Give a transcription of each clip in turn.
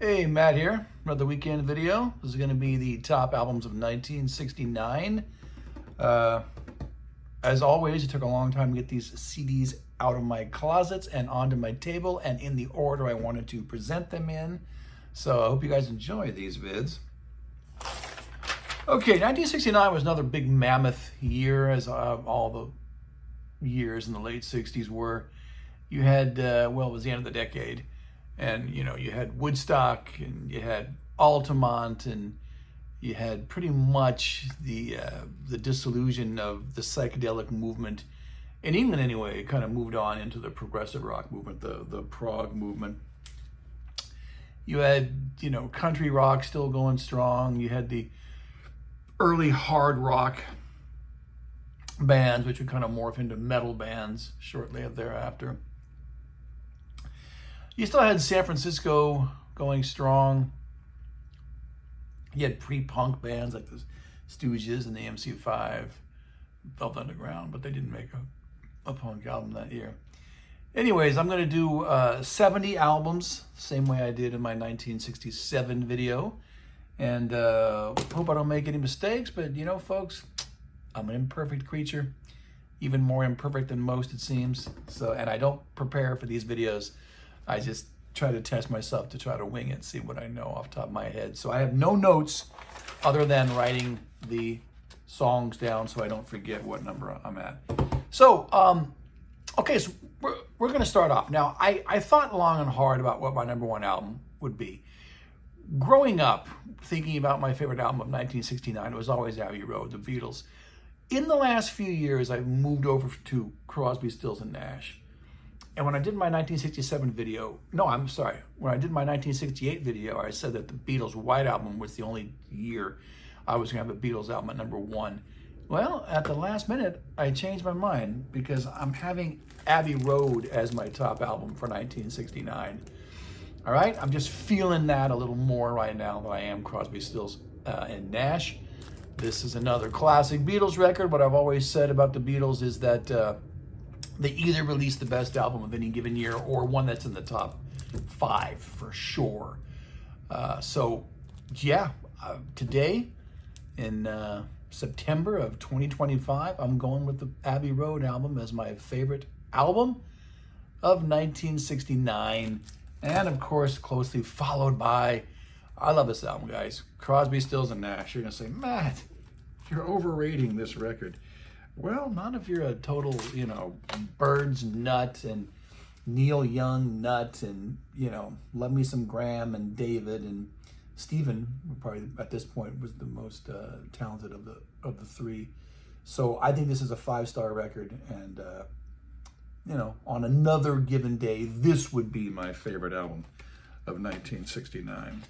Hey, Matt here. Another weekend video. This is going to be the top albums of 1969. As always, it took a long time to get these CDs out of my closets and onto my table and in the order I wanted to present them in. So I hope you guys enjoy these vids. Okay, 1969 was another big mammoth year, as all the years in the late 60s were. You had, well, it was the end of the decade. And, you know, you had Woodstock and you had Altamont and you had pretty much the dissolution of the psychedelic movement. In England, anyway, it kind of moved on into the progressive rock movement, the prog movement. You had, you know, country rock still going strong. You had the early hard rock bands, which would kind of morph into metal bands shortly thereafter. You still had San Francisco going strong. You had pre-punk bands like the Stooges and the MC5, Velvet Underground, but they didn't make a punk album that year. Anyways, I'm going to do 70 albums, same way I did in my 1967 video. And hope I don't make any mistakes, but you know, folks, I'm an imperfect creature, even more imperfect than most, it seems. So, and I don't prepare for these videos. I just try to test myself to try to wing it, see what I know off the top of my head. So I have no notes other than writing the songs down so I don't forget what number I'm at. So, okay, so we're going to start off. Now, I thought long and hard about what my number one album would be. Growing up, thinking about my favorite album of 1969, it was always Abbey Road, the Beatles. In the last few years, I've moved over to Crosby, Stills, and Nash. And when I did my 1967 video, no, I'm sorry. When I did my 1968 video, I said that the Beatles' White Album was the only year I was going to have a Beatles album at number one. Well, at the last minute, I changed my mind because I'm having Abbey Road as my top album for 1969. All right? I'm just feeling that a little more right now than I am Crosby, Stills, and Nash. This is another classic Beatles record. What I've always said about the Beatles is that they either release the best album of any given year or one that's in the top 5 for sure. So, yeah, today in September of 2025, I'm going with the Abbey Road album as my favorite album of 1969. And, of course, closely followed by, I love this album, guys, Crosby, Stills, and Nash. You're going to say, Matt, you're overrating this record. Well, not if you're a total, you know, Birds nut and Neil Young nut and, you know, love me some Graham and David and Stephen, probably at this point was the most talented of the three. So I think this is a 5-star record, and you know, on another given day, this would be my favorite album of 1969.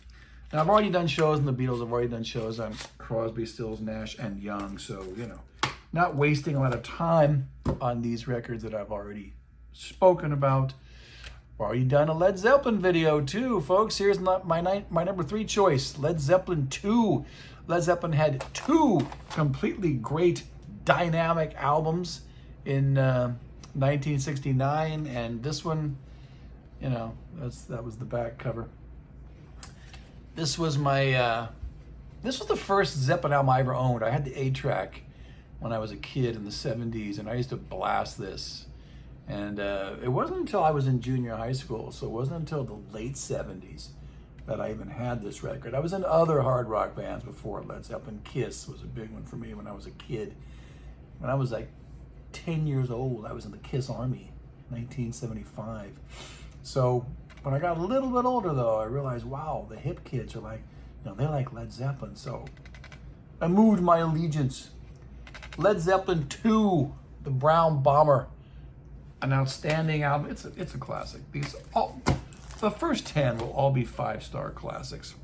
Now, I've already done shows on the Beatles. I've already done shows on Crosby, Stills, Nash, and Young. So, you know, not wasting a lot of time on these records that I've already spoken about. I've already done a Led Zeppelin video too, folks. Here's my number 3 choice, Led Zeppelin 2. Led Zeppelin had 2 completely great dynamic albums in 1969, and this one, you know, that was the back cover. This was my this was the first Zeppelin album I ever owned. I had the 8-track when I was a kid in the 70s, and I used to blast this. And it wasn't until I was in junior high school, so it wasn't until the late 70s that I even had this record. I was in other hard rock bands before Led Zeppelin. Kiss was a big one for me when I was a kid. When I was like 10 years old, I was in the Kiss Army, 1975. So when I got a little bit older, though, I realized, wow, the hip kids are like, you know, they like Led Zeppelin. So I moved my allegiance. Led Zeppelin 2, The Brown Bomber, an outstanding album. It's a classic. The first 10 will all be 5-star classics.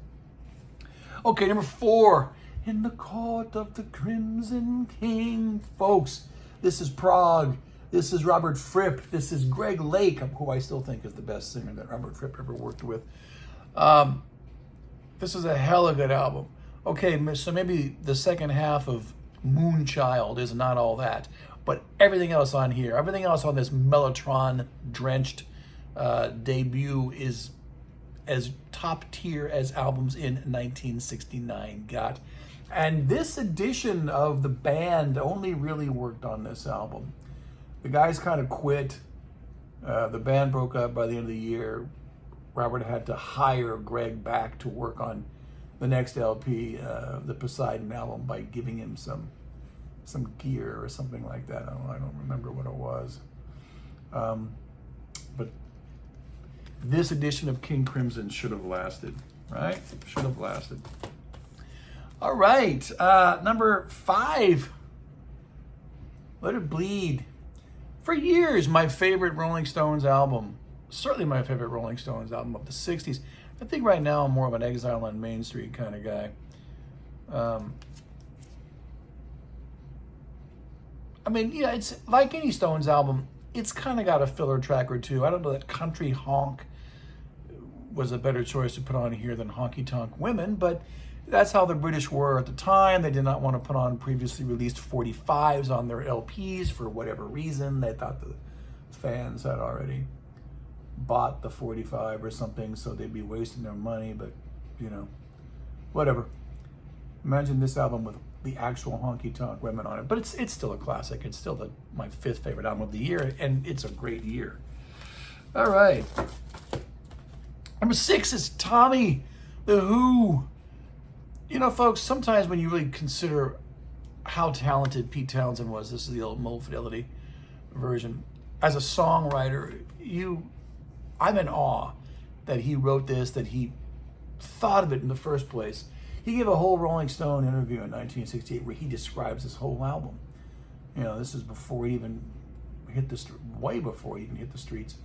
Okay, number 4, In the Court of the Crimson King. Folks, this is prog. This is Robert Fripp. This is Greg Lake, who I still think is the best singer that Robert Fripp ever worked with. This is a hell of a good album. Okay, so maybe the second half of Moonchild is not all that, but everything else on here, everything else on this Mellotron-drenched debut is as top tier as albums in 1969 got. And this edition of the band only really worked on this album. The guys kind of quit. The band broke up by the end of the year. Robert had to hire Greg back to work on the next LP, the Poseidon album, by giving him some gear or something like that. I don't remember what it was. But this edition of King Crimson should have lasted, right? Should have lasted. All right, number 5, Let It Bleed. For years, my favorite Rolling Stones album, certainly my favorite Rolling Stones album of the 60s. I think right now I'm more of an Exile on Main Street kind of guy. I mean, yeah, it's like any Stones album, it's kind of got a filler track or two. I don't know that Country Honk was a better choice to put on here than Honky Tonk Women, but that's how the British were at the time. They did not want to put on previously released 45s on their LPs for whatever reason. They thought the fans had already bought the 45 or something, so they'd be wasting their money, but, you know, whatever. Imagine this album with the actual Honky Tonk Women on it, but it's still a classic. It's still my 5th favorite album of the year, and it's a great year. All right. Number 6 is Tommy, The Who. You know, folks, sometimes when you really consider how talented Pete Townsend was, this is the old Low Fidelity version, as a songwriter, I'm in awe that he wrote this, that he thought of it in the first place. He gave a whole Rolling Stone interview in 1968 where he describes this whole album. You know, this is before he even hit way before he even hit the streets.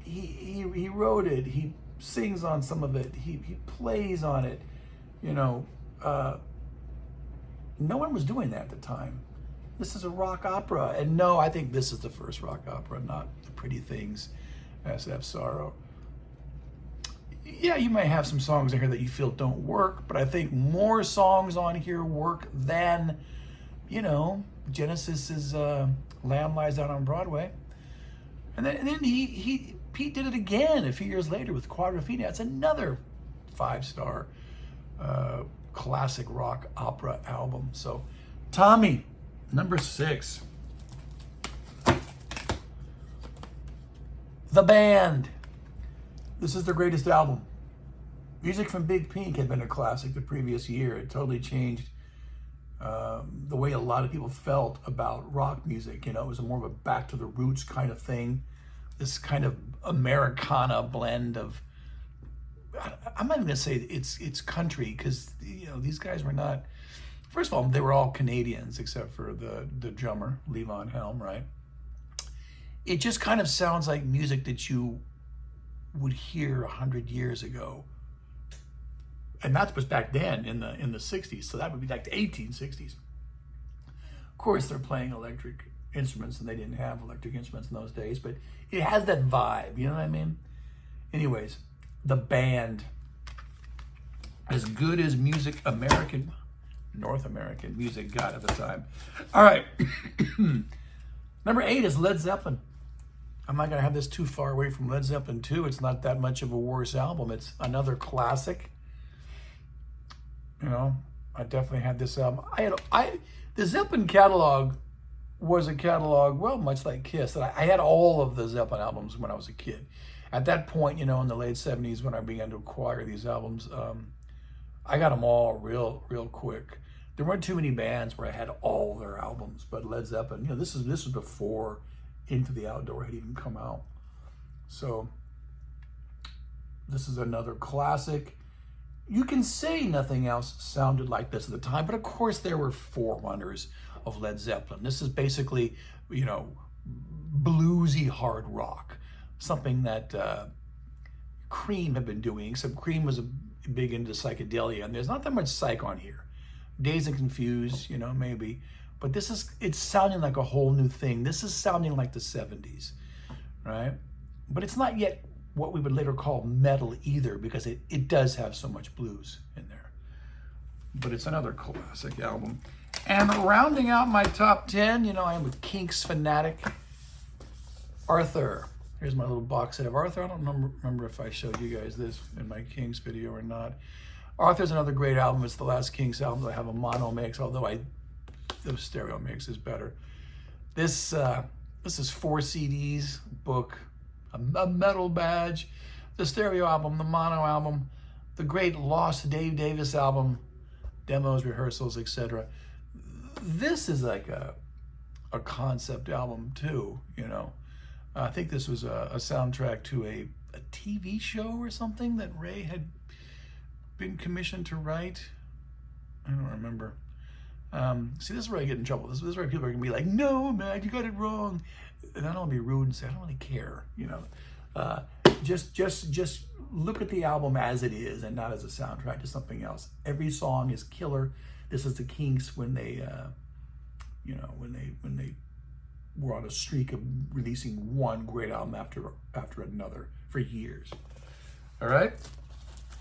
He wrote it. He sings on some of it. He plays on it. You know, no one was doing that at the time. This is a rock opera, and no, I think this is the first rock opera, not The Pretty Things, As Have Sorrow. Yeah, you might have some songs in here that you feel don't work, but I think more songs on here work than, you know, Genesis's Lamb Lies Out on Broadway. And then Pete did it again a few years later with Quadrophenia. It's another 5-star classic rock opera album. So, Tommy, number 6. The Band. This is their greatest album. Music from Big Pink had been a classic the previous year. It totally changed the way a lot of people felt about rock music. You know, it was more of a back to the roots kind of thing. This kind of Americana blend of, I'm not even gonna say it's country, because, you know, these guys were not, first of all, they were all Canadians except for the drummer, Levon Helm, right? It just kind of sounds like music that you would hear 100 years ago. And that was back then in the 60s, so that would be like the 1860s. Of course, they're playing electric instruments, and they didn't have electric instruments in those days, but it has that vibe, you know what I mean? Anyways, The Band. As good as North American music got at the time. All right. Number 8 is Led Zeppelin. I'm not going to have this too far away from Led Zeppelin 2. It's not that much of a worse album. It's another classic. You know, I definitely had this album. The Zeppelin catalog was a catalog, well, much like Kiss. I had all of the Zeppelin albums when I was a kid. At that point, you know, in the late 70s, when I began to acquire these albums, I got them all real quick. There weren't too many bands where I had all their albums, but Led Zeppelin, you know, this was before Into the Outdoor had even come out. So this is another classic. You can say nothing else sounded like this at the time, but of course there were forerunners of Led Zeppelin. This is basically, you know, bluesy hard rock, something that Cream had been doing, except Cream was big into psychedelia, and there's not that much psych on here. Dazed and Confused, you know, maybe. But it's sounding like a whole new thing. This is sounding like the 70s, right? But it's not yet what we would later call metal either, because it does have so much blues in there. But it's another classic album. And rounding out my top 10, you know, I am a Kinks fanatic. Arthur. Here's my little box set of Arthur. I don't remember if I showed you guys this in my Kings video or not. Arthur's another great album. It's the last Kings album that I have a mono mix, although the stereo mix is better. This is 4 CDs, book, a metal badge, the stereo album, the mono album, the great Lost Dave Davis album, demos, rehearsals, etc. This is like a concept album too, you know. I think this was a soundtrack to a TV show or something that Ray had been commissioned to write. I don't remember. See, this is where I get in trouble. This is where people are gonna be like, "No, man, you got it wrong," and I don't want to be rude and say, "I don't really care," you know. Just look at the album as it is, and not as a soundtrack to something else. Every song is killer. This is the Kinks when they, you know, when they were on a streak of releasing one great album after another for years. All right,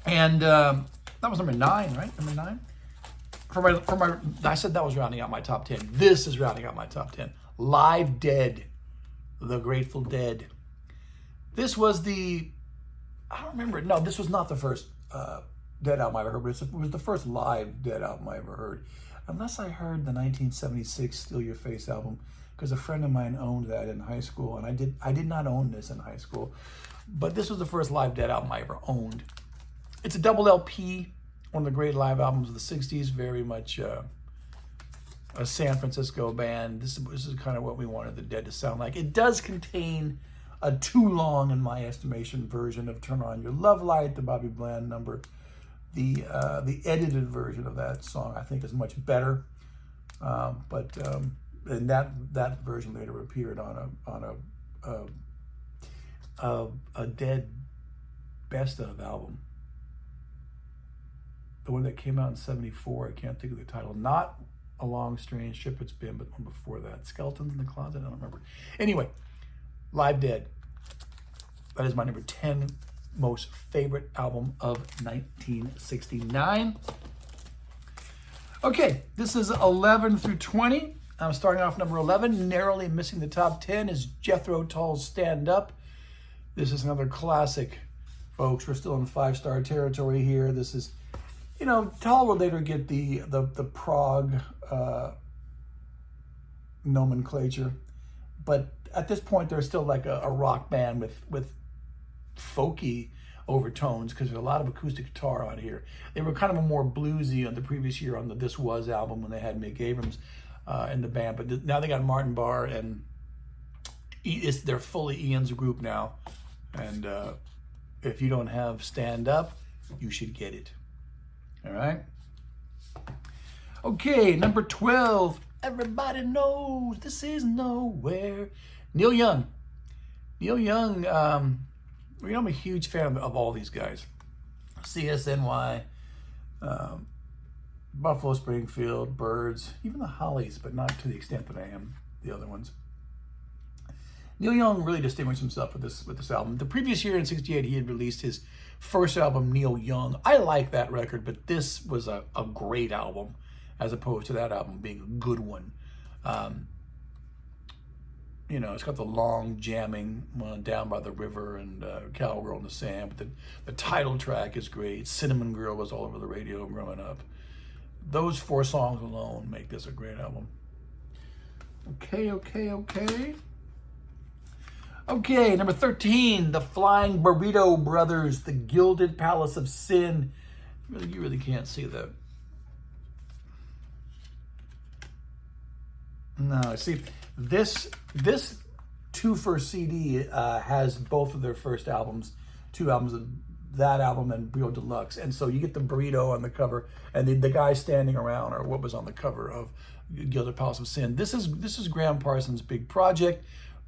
and that was number 9, right? Number 9. For my, I said that was rounding out my top 10. This is rounding out my top 10. Live Dead, The Grateful Dead. This was I don't remember. No, this was not the first Dead album I ever heard, but it was the first live Dead album I ever heard. Unless I heard the 1976 Steal Your Face album, because a friend of mine owned that in high school, and I did not own this in high school. But this was the first live Dead album I ever owned. It's a double LP, one of the great live albums of the 60s, very much a San Francisco band. This is kind of what we wanted the Dead to sound like. It does contain a too long, in my estimation, version of Turn On Your Love Light, the Bobby Bland number. The edited version of that song, I think, is much better. And that version later appeared on a Dead best of album. The one that came out in '74, I can't think of the title. Not A Long Strange Ship It's Been, but one before that. Skeletons in the Closet, I don't remember. Anyway, Live Dead. That is my number 10 most favorite album of 1969. Okay, this is 11 through 20. I'm starting off number 11. Narrowly missing the top 10 is Jethro Tull's Stand Up. This is another classic, folks. We're still in 5-star territory here. This is, you know, Tull will later get the prog nomenclature, but at this point they're still like a rock band with folky overtones, because there's a lot of acoustic guitar on here. They were kind of a more bluesy on the previous year on the This Was album when they had Mick Abrams in the band, but now they got Martin Barr, and they're fully Ian's group now. And if you don't have Stand Up, you should get it. All right. Okay, number 12. Everybody knows this is nowhere. Neil Young. Neil Young, I'm a huge fan of all these guys. CSNY, Buffalo Springfield, Byrds, even the Hollies, but not to the extent that I am the other ones. Neil Young really distinguished himself with this album. The previous year in '68, he had released his first album, Neil Young. I like that record, but this was a great album, as opposed to that album being a good one. You know, it's got the long jamming Down by the River and Cowgirl in the Sand, but the title track is great. Cinnamon Girl was all over the radio growing up. Those 4 songs alone make this a great album. Okay, number 13, the Flying Burrito Brothers, The Gilded Palace of Sin. You really can't see that. No, see, this 2 first CD has both of their first albums, 2 albums, of that album and Burrito Deluxe. And so you get the burrito on the cover, and the guy standing around, or what was on the cover of Gilded Palace of Sin. This is Graham Parsons' big project.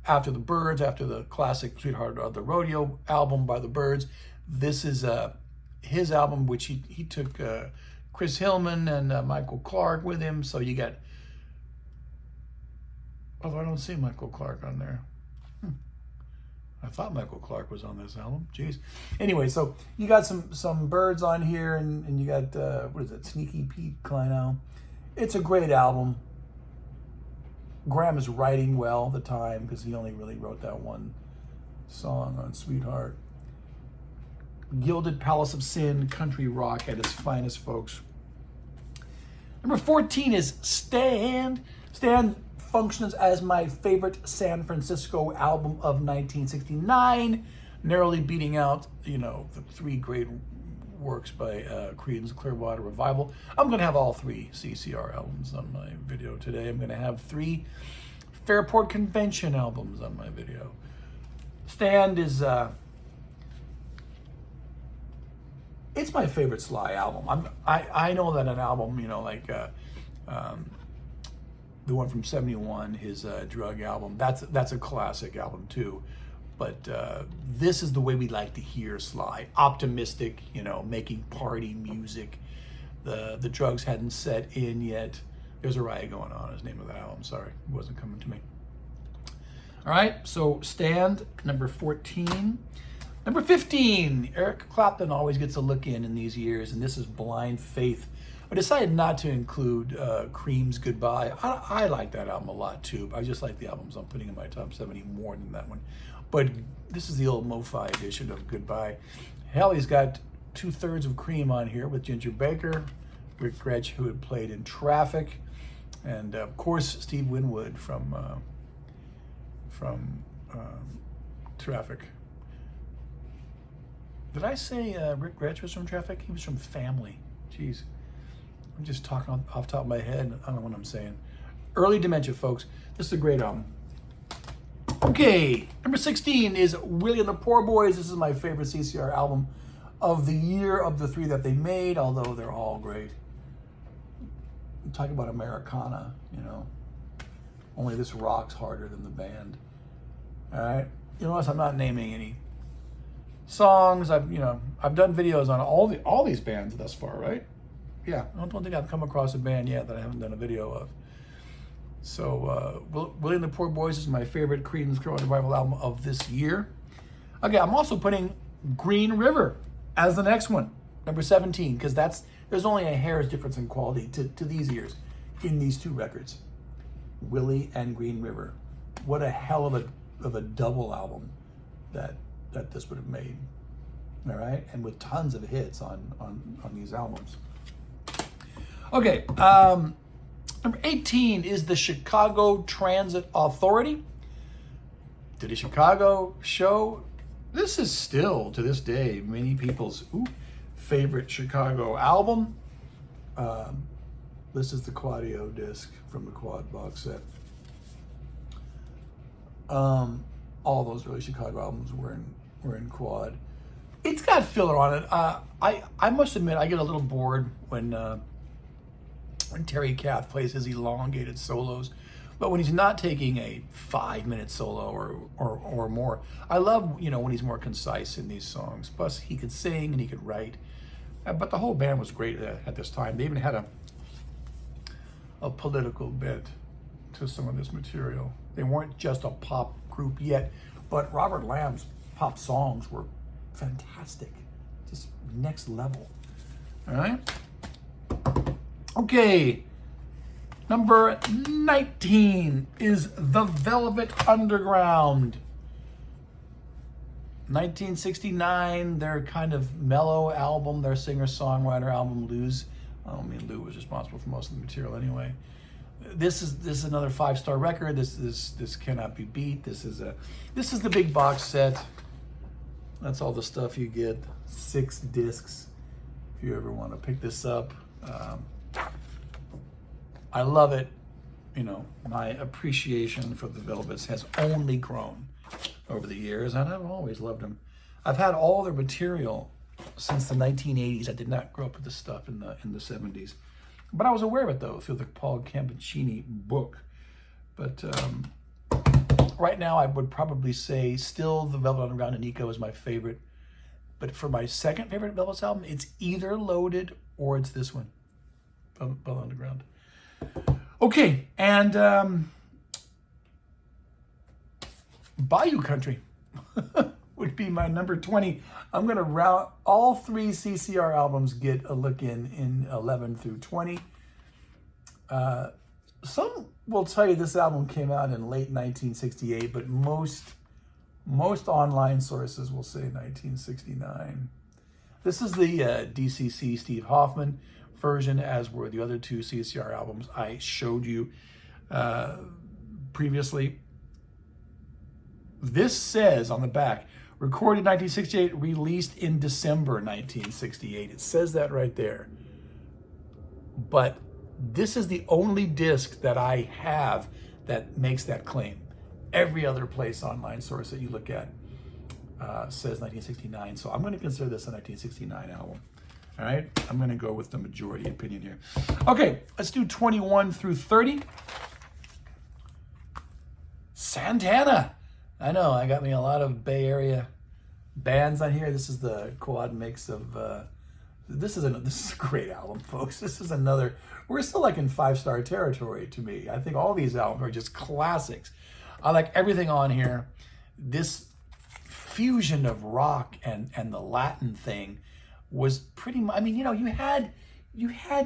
After the Byrds, after the classic Sweetheart of the Rodeo album by the Byrds, this is his album, which he took Chris Hillman and Michael Clark with him. So you got, oh, I don't see Michael Clark on there. I thought Michael Clark was on this album. Jeez. Anyway, so you got some Byrds on here, and you got what is it, Sneaky Pete Kleinow. It's a great album. Graham is writing well at the time, because he only really wrote that one song on Sweetheart. Gilded Palace of Sin, country rock at its finest, folks. Number 14 is Stand. Stand functions as my favorite San Francisco album of 1969, narrowly beating out, you know, the three great works by Creedence Clearwater Revival. I'm going to have all three CCR albums on my video today. I'm going to have 3 Fairport Convention albums on my video. Stand is... it's my favorite Sly album. I know that an album, you know, like the one from '71, his Drug album, that's a classic album too. But this is the way we like to hear Sly. Optimistic, you know, making party music. The drugs hadn't set in yet. There's a riot going on, is the name of the album. Sorry, it wasn't coming to me. All right, so Stand, number 14. Number 15, Eric Clapton always gets a look in these years, and this is Blind Faith. I decided not to include Cream's Goodbye. I like that album a lot too. I just like the albums I'm putting in my top 70 more than that one. But this is the old Mo-Fi edition of Goodbye. Hell, he's got 2/3 of Cream on here with Ginger Baker, Rick Gretsch, who had played in Traffic, and of course Steve Winwood from Traffic. Did I say Rick Gretsch was from Traffic? He was from Family. Jeez. I'm just talking off the top of my head. I don't know what I'm saying. Early Dementia, folks. This is a great album. Okay, number 16 is Willie and the Poor Boys. This is my favorite CCR album of the year of the 3 that they made, although they're all great. I'm talking about Americana, you know. Only this rocks harder than the band. All right. You notice I'm not naming any songs. I've done videos on all these bands thus far, right? Yeah, I don't think I've come across a band yet that I haven't done a video of. So Willie and the Poor Boys is my favorite Creedence Clearwater Revival album of this year. Okay, I'm also putting Green River as the next one, number 17, because there's only a hair's difference in quality to these ears in these 2 records, Willie and Green River. What a hell of a double album that this would have made. All right, and with tons of hits on these albums. Okay, number 18 is the Chicago Transit Authority. Did a Chicago show. This is still, to this day, many people's favorite Chicago album. This is the Quadio disc from the Quad box set. All those early Chicago albums were in Quad. It's got filler on it. I must admit, I get a little bored when Terry Kath plays his elongated solos, but when he's not taking a 5-minute solo or more, I love when he's more concise in these songs. Plus, he could sing and he could write, but the whole band was great at this time. They even had a political bent to some of this material. They weren't just a pop group yet, but Robert Lamb's pop songs were fantastic, just next level. All right. Okay, number 19 is The Velvet Underground. 1969, their kind of mellow album, their singer-songwriter album, Lou's. I don't mean Lou was responsible for most of the material anyway. This is another 5-star record. This cannot be beat. This is the big box set. That's all the stuff you get. 6 discs. If you ever want to pick this up. I love it. My appreciation for the Velvets has only grown over the years, and I've always loved them. I've had all their material since the 1980s. I did not grow up with this stuff in the 70s, but I was aware of it though through the Paul Campicini book. But right now, I would probably say still the Velvet Underground and Nico is my favorite. But for my second favorite Velvet's album, it's either Loaded or it's this one, Velvet Underground. Okay, and Bayou Country would be my number 20. I'm going to round all 3 CCR albums get a look in 11 through 20. Some will tell you this album came out in late 1968, but most Most online sources will say 1969. This is the DCC Steve Hoffman version, as were the other two CCR albums I showed you previously. This says on the back, recorded 1968, released in December 1968. It says that right there. But this is the only disc that I have that makes that claim. Every other place online source that you look at says 1969. So I'm going to consider this a 1969 album. All right, I'm going to go with the majority opinion here. Okay, let's do 21 through 30. Santana. I know, I got me a lot of Bay Area bands on here. This is the quad mix of, this is a great album, folks. This is another, we're still like in 5-star territory to me. I think all these albums are just classics. I like everything on here. This fusion of rock and the Latin thing was pretty much, I mean, you know, you had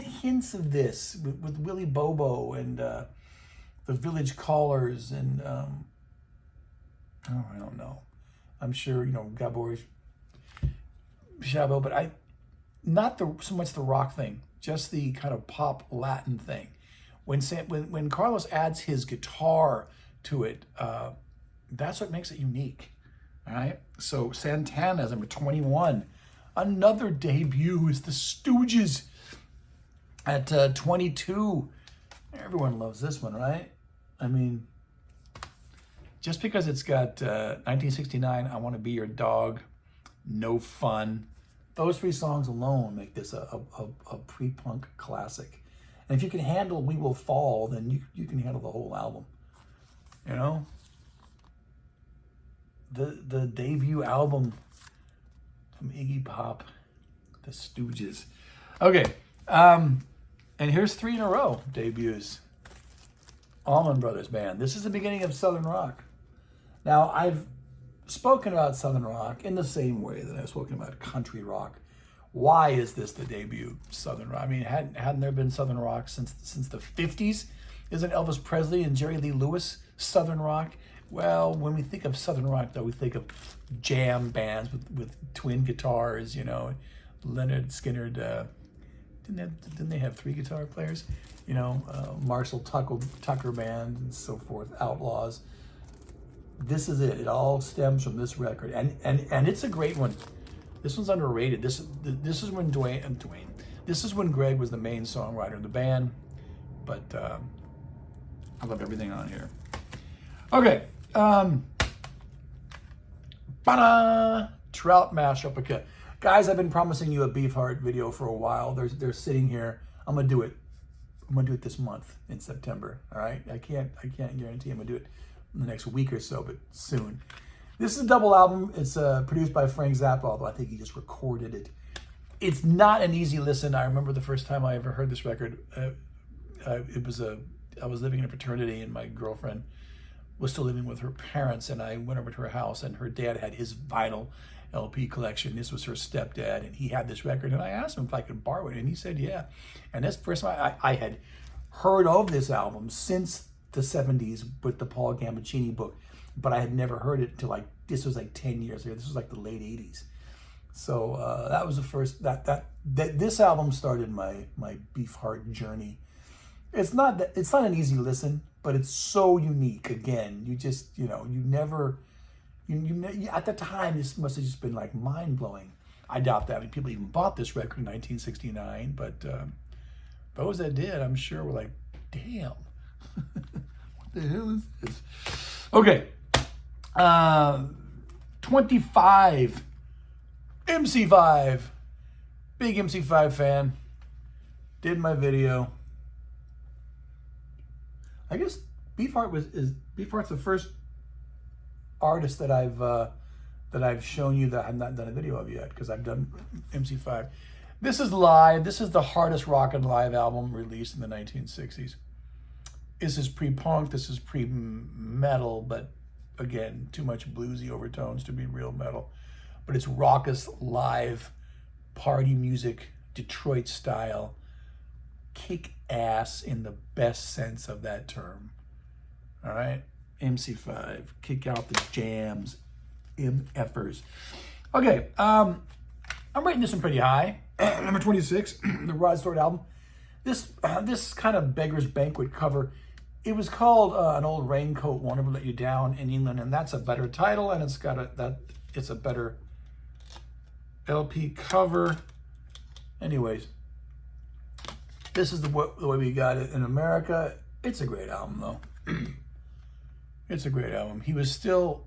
hints of this with Willie Bobo and the Village Callers and, oh, I don't know. I'm sure, you know, Gabor Szabo, but not so much the rock thing, just the kind of pop Latin thing. When Carlos adds his guitar to it, that's what makes it unique. All right. So Santana is number 21. Another debut is the Stooges at 22. Everyone loves this one, right? I mean, just because it's got 1969, I Want to Be Your Dog, No Fun. Those 3 songs alone make this a pre-punk classic. And if you can handle We Will Fall, then you can handle the whole album. You know? The debut album from Iggy Pop, the Stooges. Okay, and here's 3 in a row debuts. Allman Brothers Band. This is the beginning of Southern rock. Now, I've spoken about Southern rock in the same way that I've spoken about country rock. Why is this the debut Southern rock? I mean, hadn't there been Southern rock since the 50s? Isn't Elvis Presley and Jerry Lee Lewis Southern rock? Well, when we think of Southern rock, though, we think of jam bands with twin guitars, you know. Leonard Skinner, didn't they have 3 guitar players? You know, Marshall Tucker Band and so forth, Outlaws. This is it. It all stems from this record, and it's a great one. This one's underrated. This is when This is when Greg was the main songwriter of the band, but I love everything on here. Okay, Trout Mash Replica. Guys, I've been promising you a Beefheart video for a while. They're sitting here. I'm gonna do it. I'm gonna do it this month in September. All right. I can't guarantee I'm gonna do it in the next week or so, but soon. This is a double album. It's produced by Frank Zappa, although I think he just recorded it. It's not an easy listen. I remember the first time I ever heard this record. I was living in a fraternity, and my girlfriend was still living with her parents, and I went over to her house, and her dad had his vinyl LP collection. This was her stepdad, and he had this record, and I asked him if I could borrow it, and he said yeah. And that's the first time I had heard of this album since the 70s with the Paul Gambaccini book, but I had never heard it till this was 10 years ago. This was the late 80s. So that was the first, this album started my Beefheart journey. It's not an easy listen, but it's so unique. Again, you just, you never, at the time, this must have just been mind-blowing. I doubt that people even bought this record in 1969, but those that did, I'm sure, were like, damn, what the hell is this? Okay, 25, MC5, big MC5 fan, did my video. I guess Beefheart's the first artist that I've shown you that I've not done a video of yet, because I've done MC5. This is live. This is the hardest rockin' live album released in the 1960s. This is pre-punk. This is pre-metal, but again, too much bluesy overtones to be real metal. But it's raucous live party music, Detroit style, kick ass in the best sense of that term. All right, MC5, kick out the jams, MFers. Okay, I'm rating this one pretty high. Number 26, the Rod Stewart album. This kind of Beggar's Banquet cover. It was called An Old Raincoat Won't Ever Let You Down in England, and that's a better title, and it's a better LP cover. Anyways, this is the way we got it in America. It's a great album, though. It's a great album. He was still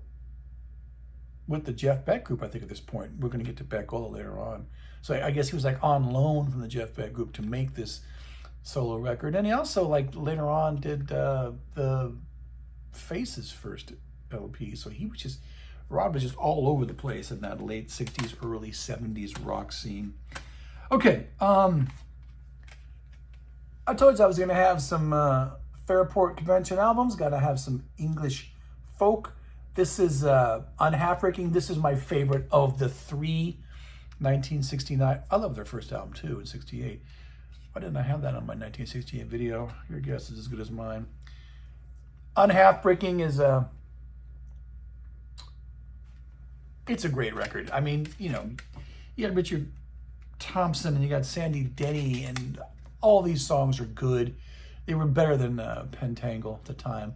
with the Jeff Beck group, I think, at this point. We're going to get to Beck a little later on. So I guess he was like on loan from the Jeff Beck group to make this solo record. And he also, like, later on did the Faces' first LP. So he was just, Rod was just all over the place in that late 60s, early 70s rock scene. Okay, I told you I was going to have some Fairport Convention albums. Got to have some English folk. This is Unhalf-Breaking. This is my favorite of the three 1969. I love their first album, too, in 68. Why didn't I have that on my 1968 video? Your guess is as good as mine. Unhalf-Breaking is it's a great record. I mean, you know, you got Richard Thompson and you got Sandy Denny, and all these songs are good. They were better than Pentangle at the time.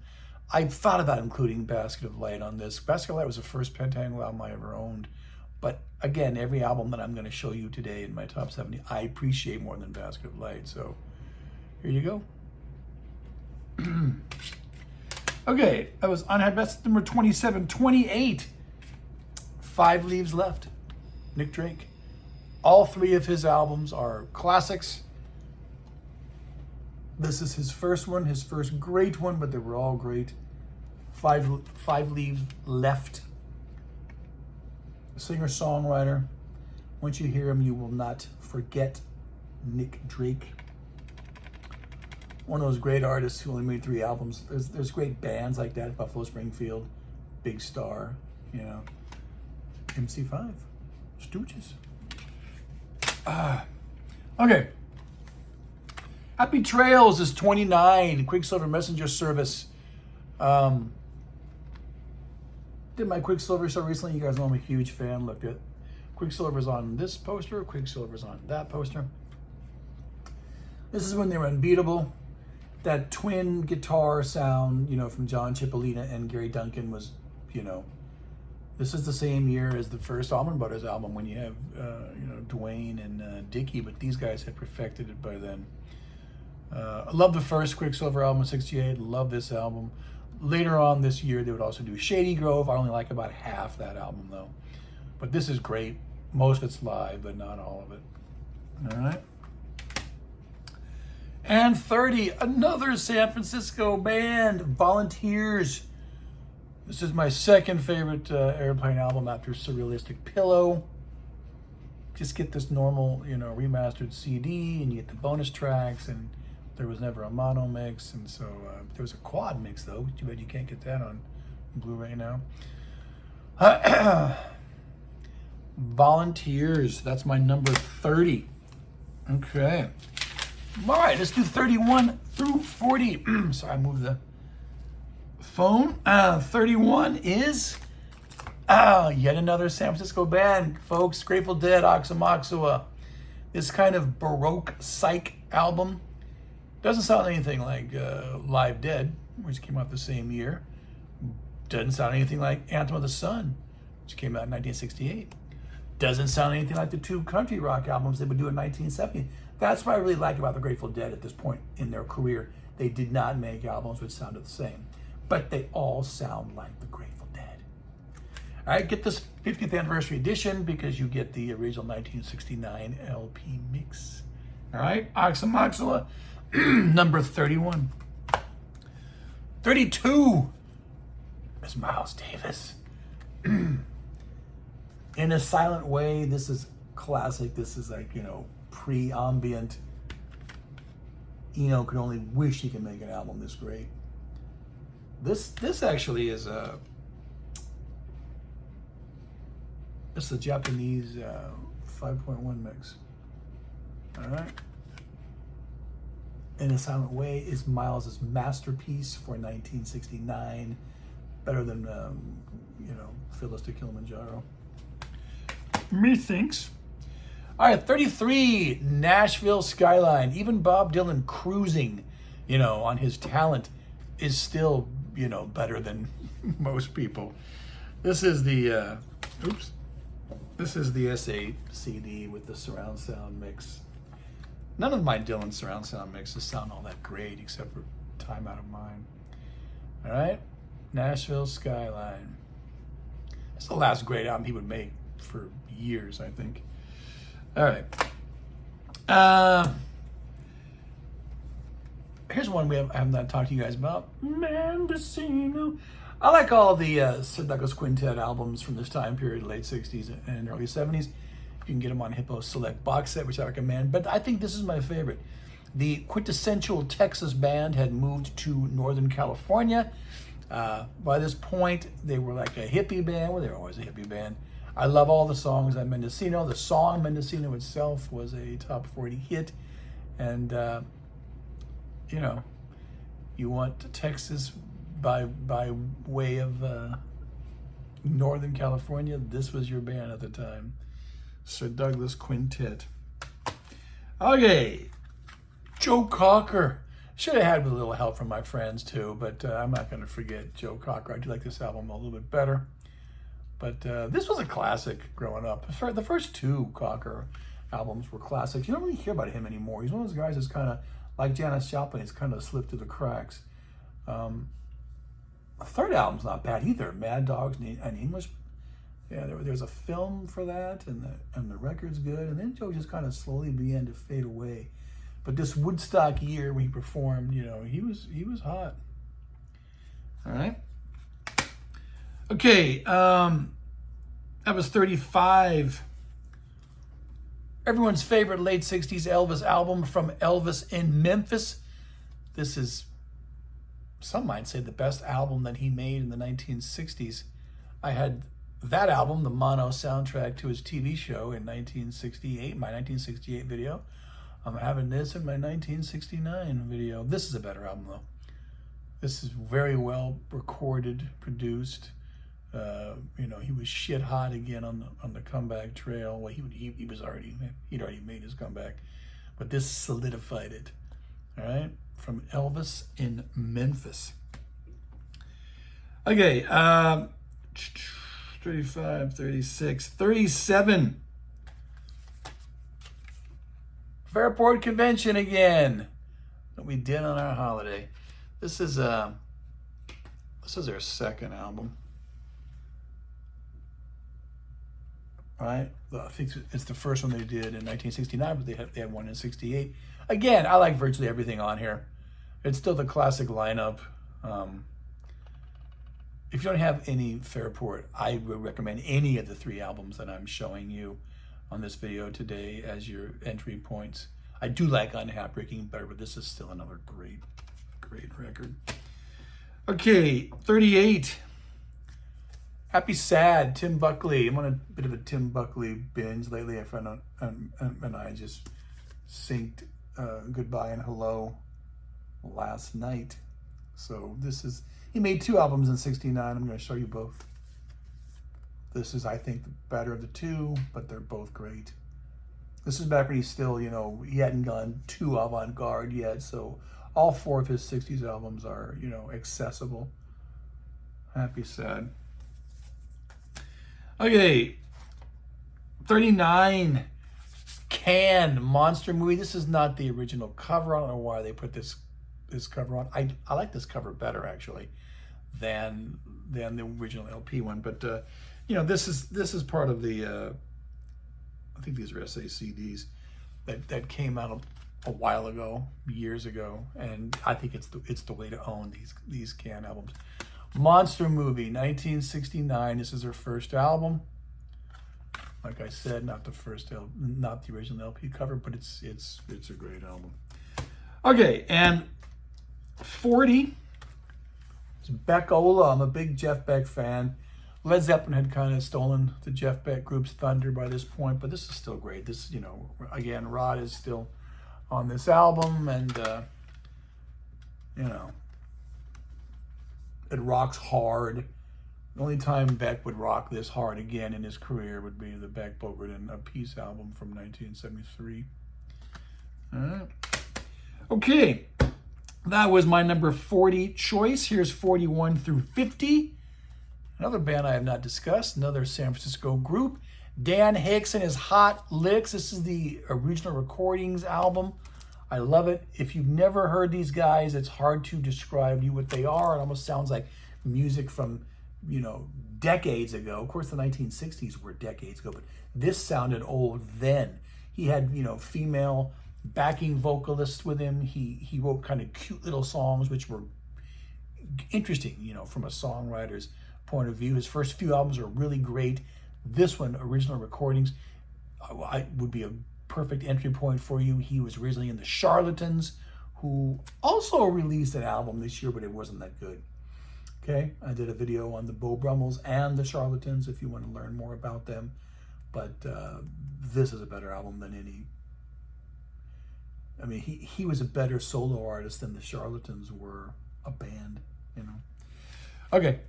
I thought about including Basket of Light on this. Basket of Light was the first Pentangle album I ever owned. But again, every album that I'm going to show you today in my top 70, I appreciate more than Basket of Light. So here you go. Okay, that was Unhalf. That's number 27. 28. 5 Leaves Left. Nick Drake. All three of his albums are classics. This is his first one, his first great one, but they were all great. Five Leaves Left. Singer-songwriter. Once you hear him, you will not forget Nick Drake. One of those great artists who only made 3 albums. There's great bands like that. Buffalo Springfield, Big Star, you know. MC5, Stooges. Okay. Happy Trails is 29. Quicksilver Messenger Service. Did my Quicksilver show recently. You guys know I'm a huge fan. Looked at Quicksilver's on this poster. Quicksilver's on that poster. This is when they were unbeatable. That twin guitar sound, you know, from John Cipollina and Gary Duncan was, you know, this is the same year as the first Allman Brothers album when you have, you know, Dwayne and Dickie, but these guys had perfected it by then. I love the first Quicksilver album in 68. Love this album. Later on this year, they would also do Shady Grove. I only like about half that album, though. But this is great. Most of it's live, but not all of it. All right. And 30, another San Francisco band, Volunteers. This is my second favorite Airplane album after Surrealistic Pillow. Just get this normal, you know, remastered CD, and you get the bonus tracks, and there was never a mono mix, and so there was a quad mix, though. Too bad you can't get that on Blu-ray now. Volunteers, that's my number 30. Okay. All right, let's do 31 through 40. Sorry, I moved the phone. 31 is yet another San Francisco band, folks. Grateful Dead, Oxamoxua. This kind of Baroque psych album. Doesn't sound anything like Live Dead, which came out the same year. Doesn't sound anything like Anthem of the Sun, which came out in 1968. Doesn't sound anything like the 2 country rock albums they would do in 1970. That's what I really like about the Grateful Dead at this point in their career. They did not make albums which sounded the same, but they all sound like the Grateful Dead. All right, get this 50th anniversary edition because you get the original 1969 LP mix. All right, Oxamoxula, number 31. 32 is Miles Davis. In a Silent Way, this is classic. This is like, you know, pre-ambient. Eno could only wish he could make an album this great. This actually is it's a Japanese 5.1 mix. All right. In a Silent Way is Miles' masterpiece for 1969. Better than Phyllis to Kilimanjaro. Methinks. All right, 33, Nashville Skyline. Even Bob Dylan cruising, on his talent is still, better than most people. This is the, This is the S8 CD with the surround sound mix. None of my Dylan surround sound mixes sound all that great except for Time Out of Mind. All right, Nashville Skyline. That's the last great album he would make for years, I think. All right. Here's one I have not talked to you guys about. Mendocino. I like all the Sir Douglas Quintet albums from this time period, late 60s and early 70s. You can get them on Hippo Select box set, which I recommend. But I think this is my favorite. The quintessential Texas band had moved to Northern California. By this point, they were like a hippie band. Well, they were always a hippie band. I love all the songs on Mendocino. The song Mendocino itself was a top 40 hit. And, you want Texas by way of Northern California, this was your band at the time. Sir Douglas Quintet. Okay, Joe Cocker. Should have had a little help from my friends too, but I'm not going to forget Joe Cocker. I do like this album a little bit better. But this was a classic growing up. The first two Cocker albums were classics. You don't really hear about him anymore. He's one of those guys that's kind of like Janis Joplin. He's kind of slipped through the cracks. The third album's not bad either. Mad Dogs and English. Yeah, there's a film for that, and the record's good. And then Joe just kind of slowly began to fade away. But this Woodstock year when he performed, he was hot. All right. Okay, that was 35. Everyone's favorite late 60s Elvis album from Elvis in Memphis. This is, some might say, the best album that he made in the 1960s. I had that album, the mono soundtrack to his TV show in 1968, my 1968 video. I'm having this in my 1969 video. This is a better album, though. This is very well recorded, produced. He was shit hot again on the comeback trail. Well, he'd already made his comeback, but this solidified it. All right, from Elvis in Memphis. Okay, 35, 36, 37. Fairport Convention again that we did on our holiday. This is their second album. Right? I think it's the first one they did in 1969, but they had one in 68. Again, I like virtually everything on here. It's still the classic lineup. If you don't have any Fairport, I would recommend any of the three albums that I'm showing you on this video today as your entry points. I do like Unheartbreaking better, but this is still another great record. Okay, 38. Happy Sad, Tim Buckley. I'm on a bit of a Tim Buckley binge lately. I found out, and I just synced Goodbye and Hello last night. So he made two albums in 69. I'm going to show you both. This is, I think, the better of the two, but they're both great. This is back when he's still, he hadn't gone too avant-garde yet, so all four of his 60s albums are, accessible. Happy Sad. Okay, 39, Can, Monster Movie. This is not the original cover. I don't know why they put this cover on. I like this cover better, actually, than the original LP one. But, this is part of the, I think these are SA CDs that came out a while ago, years ago. And I think it's the way to own these Can albums. Monster Movie, 1969. This is her first album. Like I said, not the original LP cover, but it's a great album. Okay, and 40. It's Beck Ola. I'm a big Jeff Beck fan. Led Zeppelin had kind of stolen the Jeff Beck group's thunder by this point, but this is still great. This, again, Rod is still on this album, and it rocks hard. The only time Beck would rock this hard again in his career would be the Beck, Bogert, and a Peace album from 1973. All right. Okay, that was my number 40 choice. Here's 41 through 50. Another band I have not discussed, another San Francisco group, Dan Hicks and his Hot Licks. This is the original recordings album. I love it. If you've never heard these guys, it's hard to describe to you what they are. It almost sounds like music from, you know, decades ago. Of course, the 1960s were decades ago, but this sounded old then. He had, you know, female backing vocalists with him. He wrote kind of cute little songs, which were interesting, you know, from a songwriter's point of view. His first few albums are really great. This one, original recordings, would be a perfect entry point for you. He was originally in the Charlatans, who also released an album this year, but it wasn't that good. Okay, I did a video on the Beau Brummels and the Charlatans if you want to learn more about them. But this is a better album than any. I mean, he was a better solo artist than the Charlatans were a band, you know. Okay.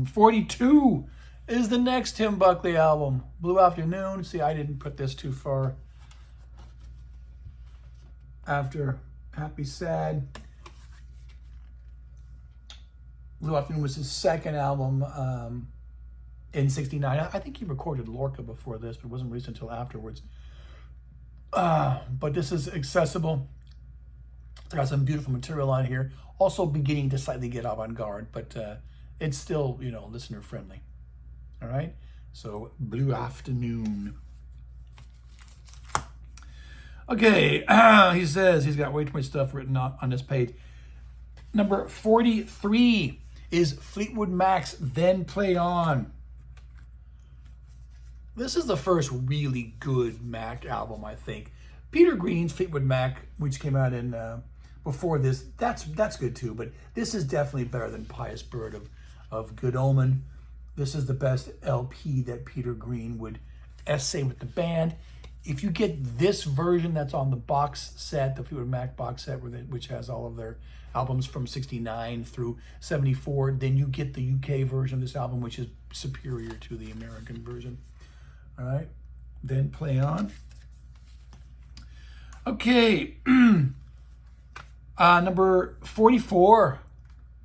42 is the next Tim Buckley album, Blue Afternoon. See, I didn't put this too far after Happy Sad. Blue Afternoon was his second album in '69. I think he recorded Lorca before this, but it wasn't released until afterwards. But this is accessible. It's got some beautiful material on here. Also beginning to slightly get avant-garde, but it's still, you know, listener friendly. All right, so Blue Afternoon. Okay, he says he's got way too much stuff written on this page. Number 43 is Fleetwood Mac's Then Play On. This is the first really good Mac album, I think. Peter Green's Fleetwood Mac, which came out in before this, that's good too, but this is definitely better than Pious Bird of Good Omen. This is the best LP that Peter Green would essay with the band. If you get this version that's on the box set, the Fleetwood Mac box set, which has all of their albums from 69 through 74, then you get the UK version of this album, which is superior to the American version. All right, Then Play On. Okay, number 44,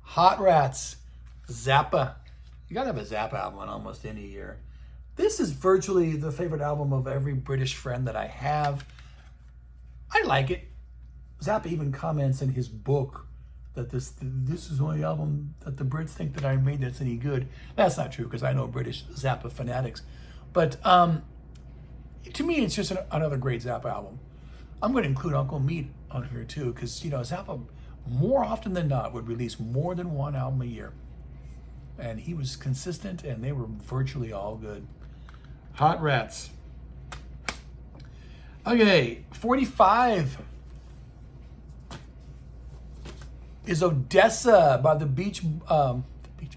Hot Rats, Zappa. You gotta have a Zappa album on almost any year. This is virtually the favorite album of every British friend that I have. I like it. Zappa even comments in his book that this is the only album that the Brits think that I made that's any good. That's not true, because I know British Zappa fanatics. But to me, it's just another great Zappa album. I'm going to include Uncle Meat on here too, because, you know, Zappa more often than not would release more than one album a year. And he was consistent, and they were virtually all good. Hot Rats. Okay, 45 is Odessa by the Beach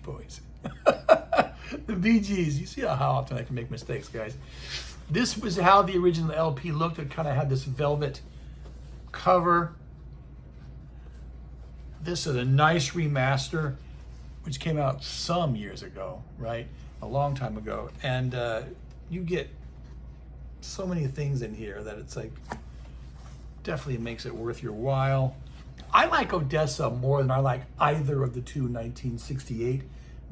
Boys. The Bee Gees. You see how often I can make mistakes, guys. This was how the original LP looked. It kind of had this velvet cover. This is a nice remaster, which came out some years ago, right? A long time ago. And you get so many things in here that it's like, definitely makes it worth your while. I like Odessa more than I like either of the two 1968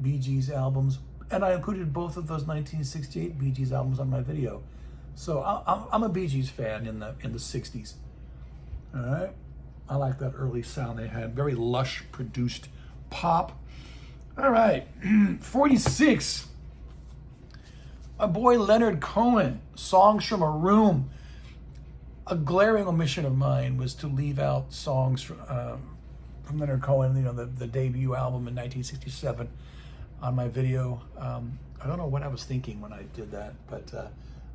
Bee Gees albums. And I included both of those 1968 Bee Gees albums on my video. So I'm a Bee Gees fan in the 60s. All right. I like that early sound they had. Very lush produced pop. All right. 46. My boy Leonard Cohen, Songs from a Room. A glaring omission of mine was to leave out songs from Leonard Cohen, you know, the debut album in 1967 on my video. I don't know what I was thinking when I did that, but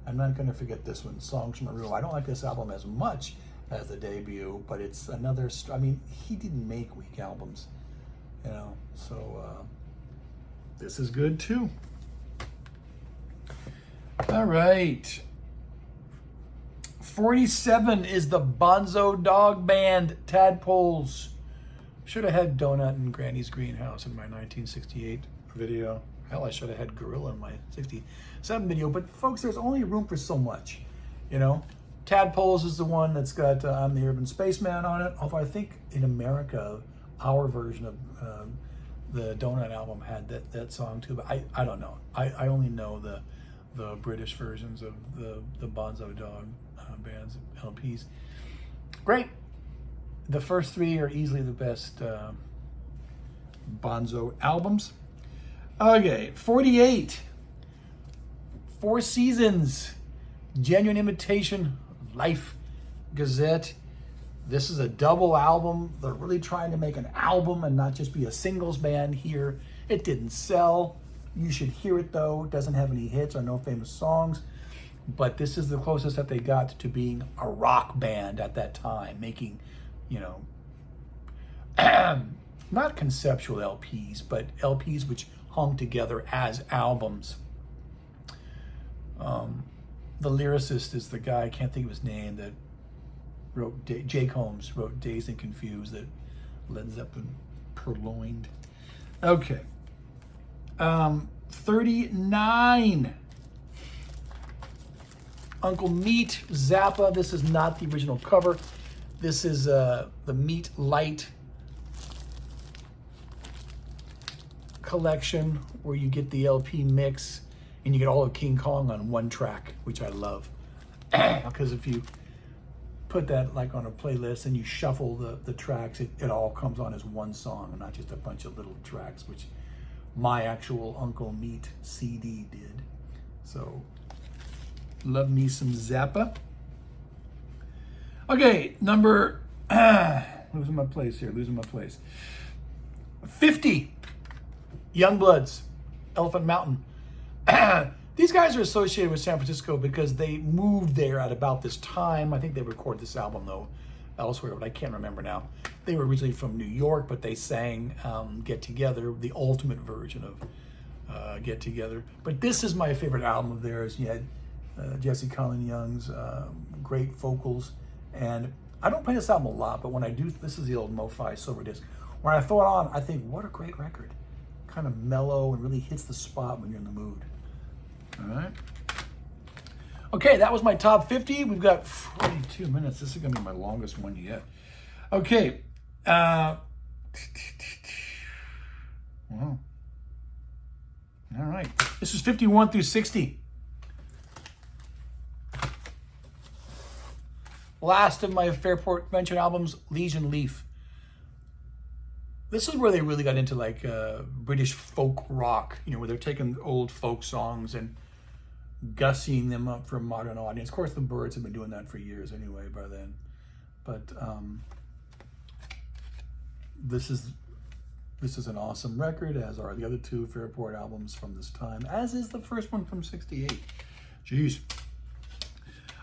I'm not going to forget this one, Songs from a Room. I don't like this album as much as the debut, but it's another, I mean, he didn't make weak albums, you know, so this is good too. All right. 47 is the Bonzo Dog Band, Tadpoles, Should have had Donut in Granny's Greenhouse in my 1968 video. Hell, I should have had Gorilla in my 67 video. But folks, there's only room for so much, you know? Tadpoles is the one that's got I'm the Urban Spaceman on it. Although I think in America, our version of the Donut album had that song too. But I don't know. I only know the British versions of the Bonzo Dog band's LPs. Great. The first three are easily the best Bonzo albums. Okay, 48. Four Seasons, Genuine Imitation, Life, Gazette. This is a double album. They're really trying to make an album and not just be a singles band here. It didn't sell. You should hear it though. It doesn't have any hits or no famous songs. But this is the closest that they got to being a rock band at that time, making, you know, not conceptual LPs, but LPs which hung together as albums. The lyricist is the guy, I can't think of his name, that wrote, Jake Holmes wrote Dazed and Confused, that Led Zeppelin purloined. Okay. 39. Uncle Meat, Zappa. This is not the original cover. This is the Meat Light collection, where you get the LP mix and you get all of King Kong on one track, which I love. Because if you put that like on a playlist and you shuffle the tracks, it all comes on as one song and not just a bunch of little tracks, which my actual Uncle Meat CD did. So love me some Zappa. Okay, number losing my place here, 50. Youngbloods, Elephant Mountain. These guys are associated with San Francisco because they moved there at about this time. I think they recorded this album though elsewhere, but I can't remember now. They were originally from New York, but they sang Get Together, the ultimate version of Get Together. But this is my favorite album of theirs. You had Jesse Colin Young's great vocals. And I don't play this album a lot, but when I do, this is the old Mo-Fi Silver Disc. When I throw it on, I think, what a great record. Kind of mellow and really hits the spot when you're in the mood. All right. Okay, that was my top 50. We've got 42 minutes. This is going to be my longest one yet. Okay. Wow. All right. This is 51 through 60. Last of my Fairport Convention albums, Legion Leaf. This is where they really got into like British folk rock, you know, where they're taking old folk songs and gussying them up for a modern audience. Of course, the Byrds have been doing that for years anyway by then. But this is an awesome record, as are the other two Fairport albums from this time, as is the first one from 68. Jeez.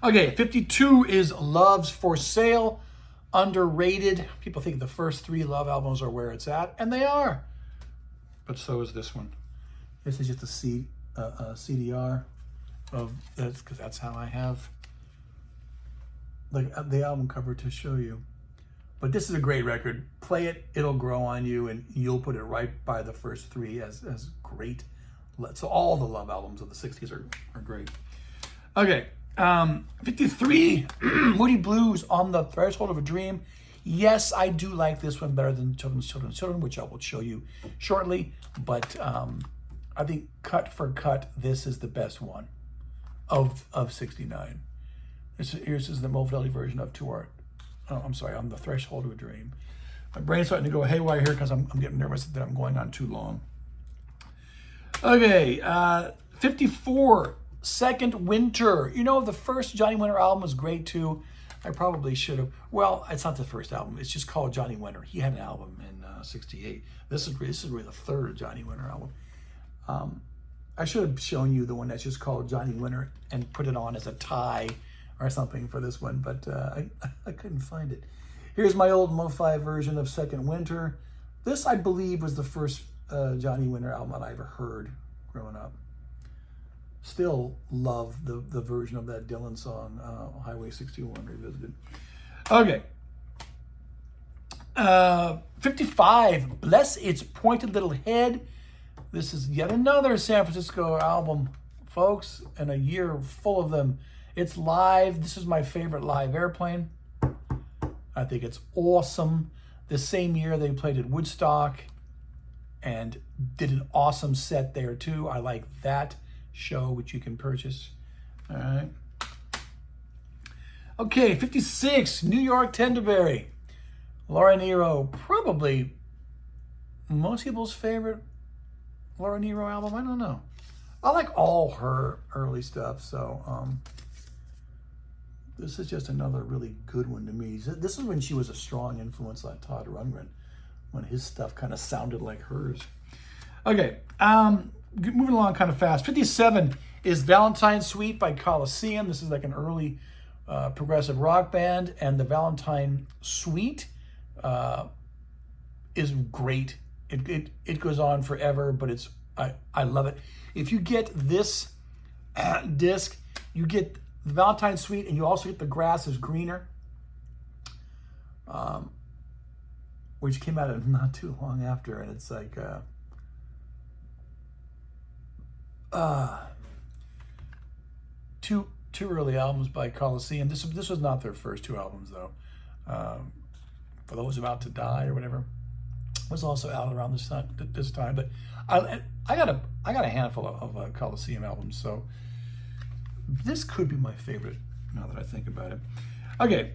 Okay, 52 is Love's for Sale. Underrated. People think the first three Love albums are where it's at, and they are. But so is this one. This is just a CDR of this, because that's how I have the album cover to show you. But this is a great record. Play it, it'll grow on you, and you'll put it right by the first three as great. So all the Love albums of the 60s are great. Okay. 53, Moody Blues, On the Threshold of a Dream. Yes, I do like this one better than Children's, which I will show you shortly. But I think cut for cut, this is the best one of 69. Here's the Mo Fidelity version of On the Threshold of a Dream. My brain's starting to go haywire here because I'm getting nervous that I'm going on too long. Okay, 54. Second Winter. You know, the first Johnny Winter album was great too. I probably should have. Well, it's not the first album. It's just called Johnny Winter. He had an album in '68. This is really the third Johnny Winter album. I should have shown you the one that's just called Johnny Winter and put it on as a tie or something for this one, but I couldn't find it. Here's my old Mo-Fi version of Second Winter. This, I believe, was the first Johnny Winter album that I ever heard growing up. Still love the version of that Dylan song, Highway 61 Revisited. Okay. 55, Bless Its Pointed Little Head. This is yet another San Francisco album, folks, and a year full of them. It's live. This is my favorite live Airplane. I think it's awesome. The same year they played at Woodstock and did an awesome set there too. I like that show, which you can purchase. All right. Okay, 56, New York Tenderberry. Laura Nyro, probably most people's favorite Laura Nyro album. I don't know. I like all her early stuff, so this is just another really good one to me. This is when she was a strong influence on Todd Rundgren, when his stuff kind of sounded like hers. Okay, moving along kind of fast. 57 is Valentine Suite by Coliseum. This is like an early progressive rock band, and the Valentine Suite is great. It goes on forever, but I love it. If you get this disc, you get the Valentine Suite, and you also get The Grass is Greener, which came out not too long after, and it's like two early albums by Coliseum. This was not their first two albums though. For Those About to Die or whatever was also out around this time. But I got a handful of Coliseum albums, so this could be my favorite now that I think about it. Okay,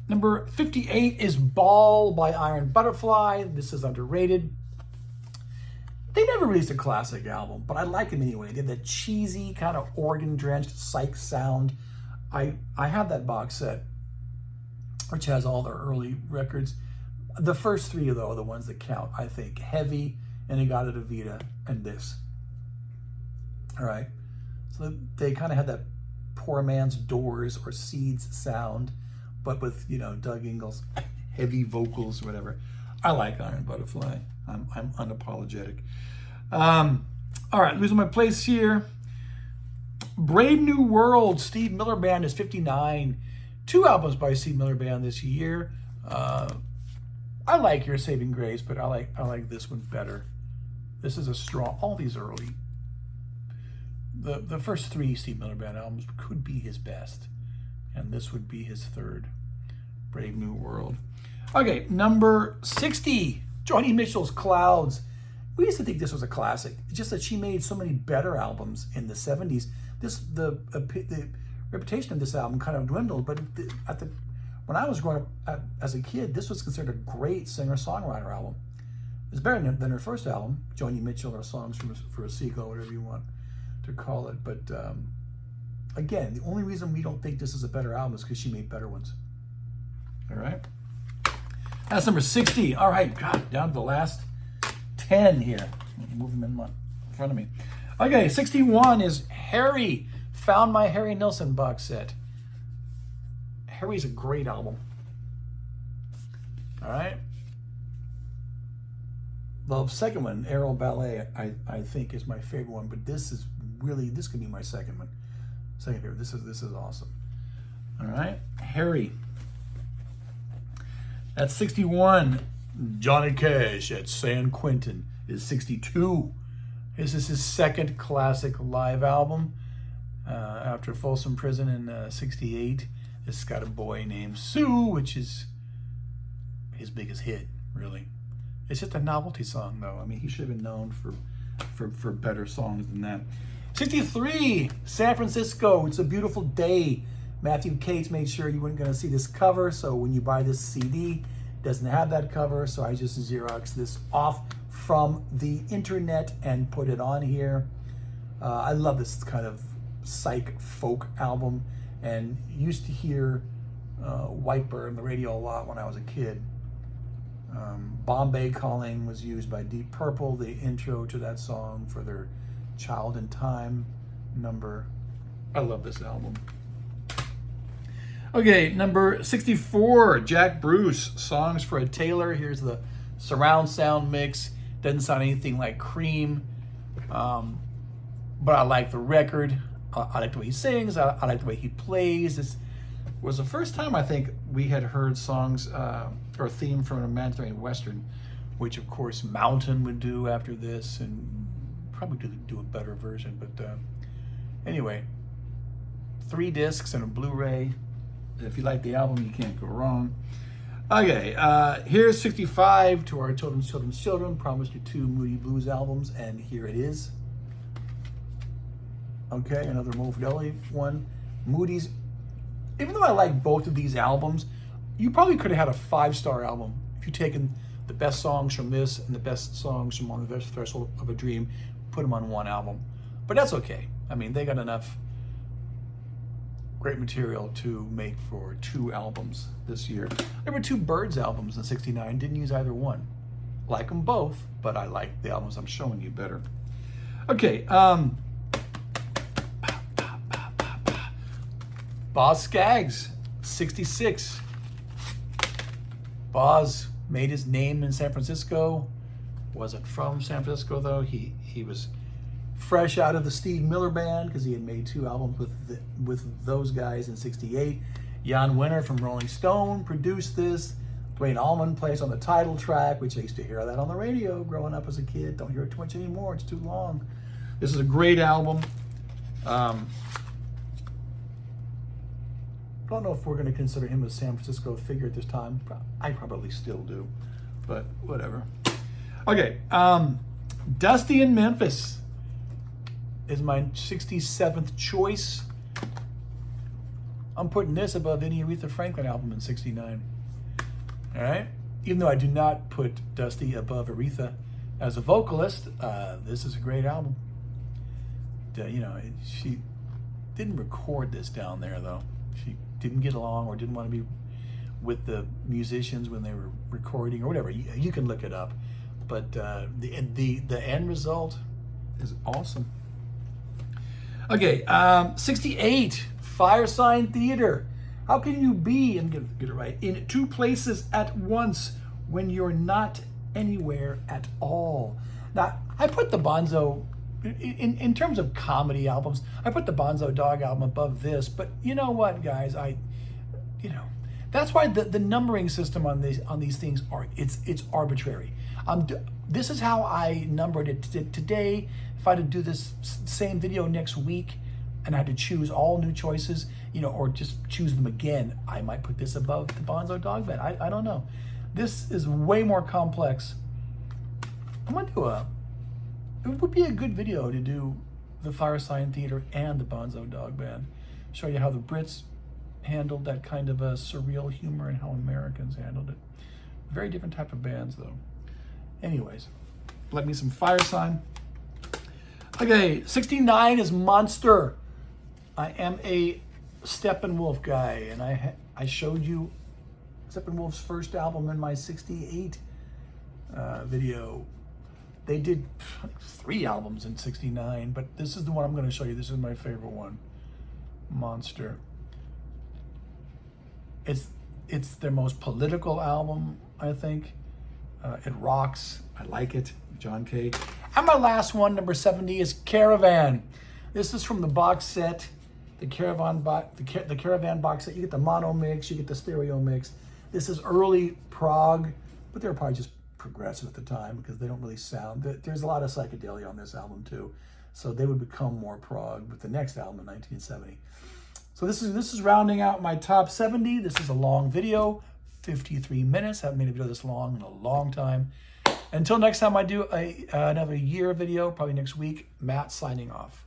number 58 is Ball by Iron Butterfly. This is underrated. They never released a classic album, but I like them anyway. They have that cheesy kind of organ-drenched psych sound. I have that box set, which has all their early records. The first three, though, are the ones that count, I think. Heavy, Inagata de Vida, and this. All right? So they kind of had that poor man's Doors or Seeds sound, but with, Doug Ingles, heavy vocals, whatever. I like Iron Butterfly. I'm unapologetic. All right, losing my place here. Brave New World, Steve Miller Band is 59. 2 albums by Steve Miller Band this year. I like Your Saving Grace, but I like this one better. This is a strong. All these early. The first 3 Steve Miller Band albums could be his best, and this would be his third. Brave New World. Okay, number 60, Joni Mitchell's Clouds. We used to think this was a classic. It's just that she made so many better albums in the 70s. The reputation of this album kind of dwindled, but when I was growing up as a kid, this was considered a great singer-songwriter album. It's better than her first album, Joni Mitchell, or Songs for a Seagull, whatever you want to call it. But again, the only reason we don't think this is a better album is because she made better ones. All right? That's number 60. All right, God, down to the last 10 here. Move them in front of me. Okay, 61 is Harry. Found My Harry Nilsson box set. Harry's a great album. All right. The second one, Aero Ballet, I think is my favorite one, but this could be my second one. Second favorite. This is awesome. All right. Harry. That's 61. Johnny Cash at San Quentin is 62. This is his second classic live album. After Folsom Prison in 68. It's got a boy named Sue, which is his biggest hit, really. It's just a novelty song, though. I mean, he should have been known for better songs than that. 63, San Francisco, It's a Beautiful Day. Matthew Cates made sure you weren't going to see this cover, so when you buy this CD, it doesn't have that cover, so I just Xeroxed this off from the internet and put it on here. I love this kind of psych folk album, and used to hear Whitebird on the radio a lot when I was a kid. Bombay Calling was used by Deep Purple, the intro to that song for their Child in Time number. I love this album. Okay, number 64, Jack Bruce, Songs for a Tailor. Here's the surround sound mix. Doesn't sound anything like Cream, but I like the record. I like the way he sings. I like the way he plays. This was the first time I think we had heard songs or theme from a Mediterranean Western, which of course Mountain would do after this, and probably do a better version. But anyway, 3 discs and a Blu-ray. If you like the album, you can't go wrong. Okay, here's 65 to our children's children. Promised you 2 Moody Blues albums, and here it is. Okay, another Mo Fidelli one. Moody's. Even though I like both of these albums, you probably could have had a 5-star album if you'd taken the best songs from this and the best songs from On the Threshold of a Dream, put them on one album. But that's okay. I mean, they got enough great material to make for 2 albums this year. There were 2 Birds albums in '69. Didn't use either one. Like them both, but I like the albums I'm showing you better. Okay. Boz Scaggs, 66. Boz made his name in San Francisco. Wasn't from San Francisco though. He was fresh out of the Steve Miller Band because he had made 2 albums with those guys in '68. Jan Winter from Rolling Stone produced this. Duane Allman plays on the title track, which I used to hear that on the radio growing up as a kid. Don't hear it too much anymore. It's too long. This is a great album. Don't know if we're going to consider him a San Francisco figure at this time. I probably still do, but whatever. Okay, Dusty in Memphis is my 67th choice. I'm putting this above any Aretha Franklin album in '69. All right? Even though I do not put Dusty above Aretha as a vocalist, this is a great album. She didn't record this down there, though. She didn't get along or didn't want to be with the musicians when they were recording or whatever. You can look it up. But the end result is awesome. Okay, 68, Firesign Theater. How can you be, and get it right, in 2 places at once when you're not anywhere at all? Now, I put the Bonzo, in terms of comedy albums, I put the Bonzo Dog album above this, but you know what, guys, that's why the numbering system on these things it's arbitrary. This is how I numbered it today. If I had to do this same video next week and I had to choose all new choices, or just choose them again, I might put this above the Bonzo Dog Band. I don't know. This is way more complex. I'm gonna do it would be a good video to do the Firesign Theater and the Bonzo Dog Band. Show you how the Brits handled that kind of a surreal humor and how Americans handled it. Very different type of bands though. Anyways, let me some Firesign. Okay, 69 is Monster. I am a Steppenwolf guy, and I showed you Steppenwolf's first album in my '68 video. They did 3 albums in '69, but this is the one I'm going to show you. This is my favorite one, Monster. It's their most political album, I think. It rocks. I like it. John Kay. And my last one, number 70, is Caravan. This is from the box set, the Caravan box set. You get the mono mix, you get the stereo mix. This is early prog, but they were probably just progressive at the time because they don't really sound. There's a lot of psychedelia on this album too, so they would become more prog with the next album in 1970. So this is rounding out my top 70. This is a long video, 53 minutes. I haven't made a video this long in a long time. Until next time I do another year video, probably next week, Matt signing off.